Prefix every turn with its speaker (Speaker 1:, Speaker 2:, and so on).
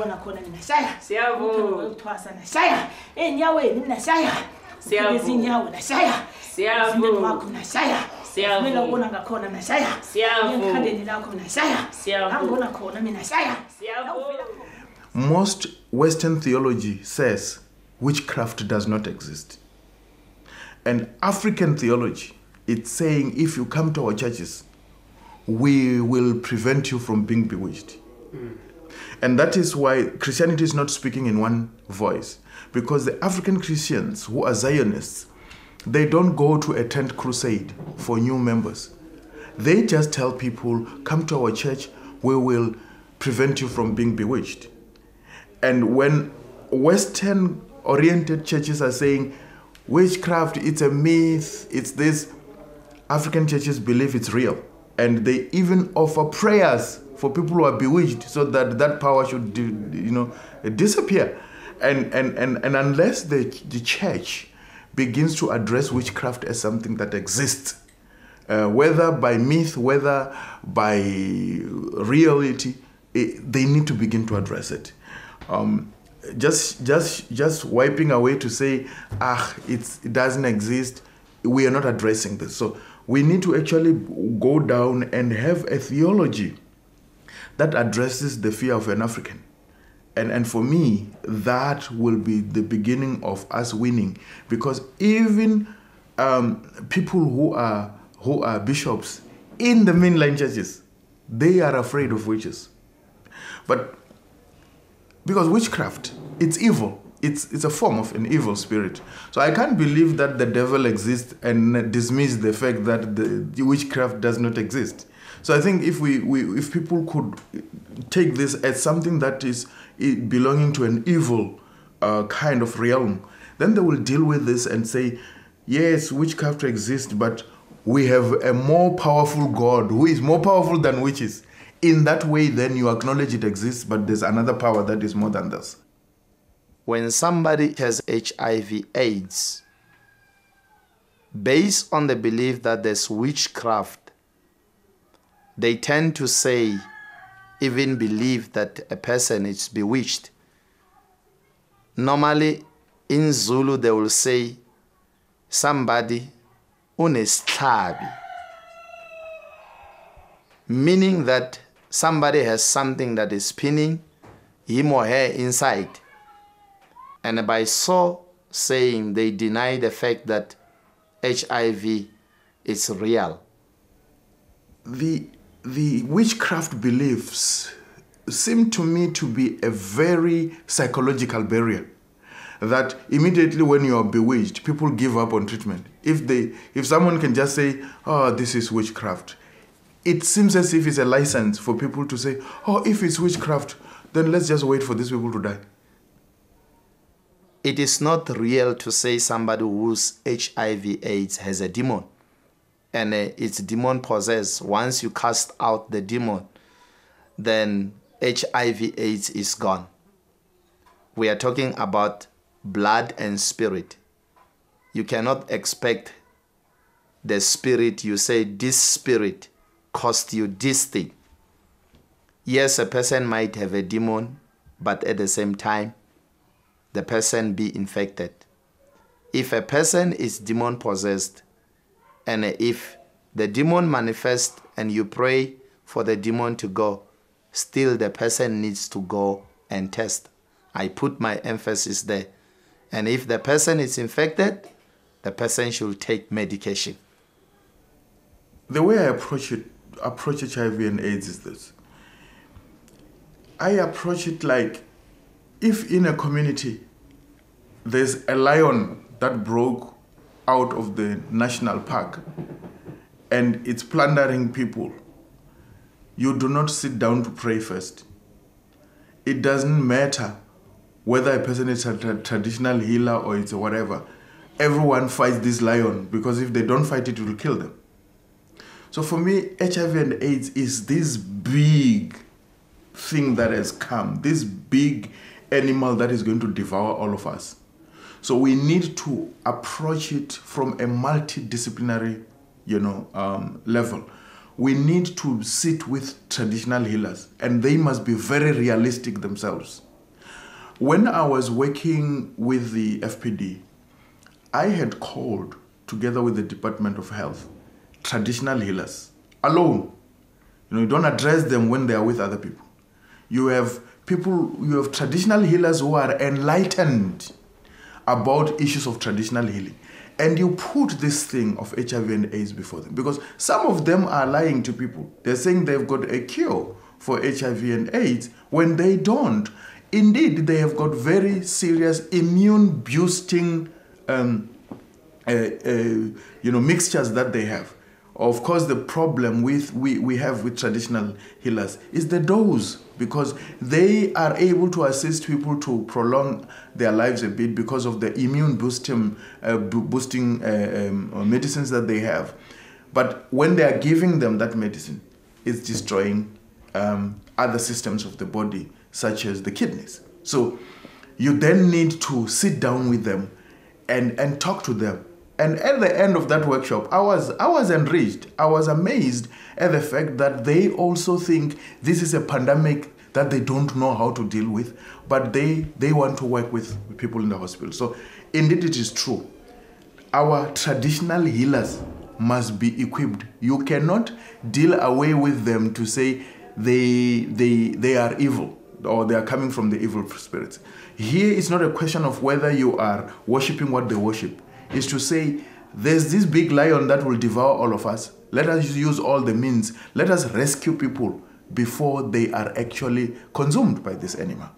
Speaker 1: ngibona khona mina shaya
Speaker 2: Siyabonga.
Speaker 1: uthwasa na shaya enyaweni mina shaya
Speaker 2: Siyabonga.
Speaker 1: izinyawo na shaya
Speaker 2: Siyabonga.
Speaker 1: izindlu wakho na shaya
Speaker 2: Siyabonga.
Speaker 1: mina ubona ngakhona na shaya
Speaker 2: Siyabonga.
Speaker 1: ngikhandeni lakho na shaya
Speaker 2: Siyabonga.
Speaker 1: ngibona khona mina shaya
Speaker 2: Siyabonga.
Speaker 3: Most Western theology says witchcraft does not exist. And African theology, it's saying if you come to our churches, we will prevent you from being bewitched. And that is why Christianity is not speaking in one voice. Because the African Christians who are Zionists, they don't go to a tent crusade for new members. They just tell people, come to our church, we will prevent you from being bewitched. And when Western-oriented churches are saying, witchcraft, it's a myth, it's this, African churches believe it's real. And they even offer prayers for people who are bewitched so that that power should disappear. And unless the church begins to address witchcraft as something that exists, whether by myth, whether by reality, they need to begin to address it. Just wiping away to say, it doesn't exist, we are not addressing this. So we need to actually go down and have a theology that addresses the fear of an African. And for me, that will be the beginning of us winning. Because even people who are bishops in the mainline churches, they are afraid of witches. But because witchcraft, it's evil. It's a form of an evil spirit. So I can't believe that the devil exists and dismiss the fact that the witchcraft does not exist. So I think if people could take this as something that is belonging to an evil kind of realm, then they will deal with this and say, yes, witchcraft exists, but we have a more powerful God who is more powerful than witches. In that way, then you acknowledge it exists, but there's another power that is more than this.
Speaker 4: When somebody has HIV/AIDS, based on the belief that there's witchcraft, they tend to say, even believe that a person is bewitched. Normally, in Zulu, they will say, somebody uneshlabi, meaning that somebody has something that is pinning him or her inside. And by so saying, they deny the fact that HIV is real.
Speaker 3: The witchcraft beliefs seem to me to be a very psychological barrier. That immediately when you are bewitched, people give up on treatment. If someone can just say, oh, this is witchcraft, it seems as if it's a license for people to say, oh, if it's witchcraft, then let's just wait for these people to die.
Speaker 4: It is not real to say somebody who's HIV/AIDS has a demon and it's demon possessed. Once you cast out the demon, then HIV/AIDS is gone. We are talking about blood and spirit. You cannot expect the spirit, you say this spirit cost you this thing. Yes, a person might have a demon, but at the same time, the person be infected. If a person is demon possessed, and if the demon manifests and you pray for the demon to go, still the person needs to go and test. I put my emphasis there. And if the person is infected, the person should take medication.
Speaker 3: The way I approach HIV and AIDS is this. I approach it like, if in a community there's a lion that broke out of the national park and it's plundering people, you do not sit down to pray first. It doesn't matter whether a person is a traditional healer or it's a whatever. Everyone fights this lion because if they don't fight it, it will kill them. So for me, HIV and AIDS is this big thing that has come, this big animal that is going to devour all of us. So we need to approach it from a multidisciplinary, level. We need to sit with traditional healers, and they must be very realistic themselves. When I was working with the FPD, I had called, together with the Department of Health, traditional healers alone. You don't address them when they are with other people. You have traditional healers who are enlightened about issues of traditional healing. And you put this thing of HIV and AIDS before them, because some of them are lying to people. They're saying they've got a cure for HIV and AIDS when they don't. Indeed, they have got very serious immune boosting mixtures that they have. Of course, the problem we have with traditional healers is the dose, because they are able to assist people to prolong their lives a bit because of the immune boosting medicines that they have. But when they are giving them that medicine, it's destroying other systems of the body, such as the kidneys. So you then need to sit down with them and talk to them. And at the end of that workshop, I was enriched. I was amazed at the fact that they also think this is a pandemic that they don't know how to deal with, but they want to work with people in the hospital. So indeed it is true. Our traditional healers must be equipped. You cannot deal away with them to say they are evil or they are coming from the evil spirits. Here it's not a question of whether you are worshipping what they worship. Is to say, there's this big lion that will devour all of us. Let us use all the means. Let us rescue people before they are actually consumed by this animal.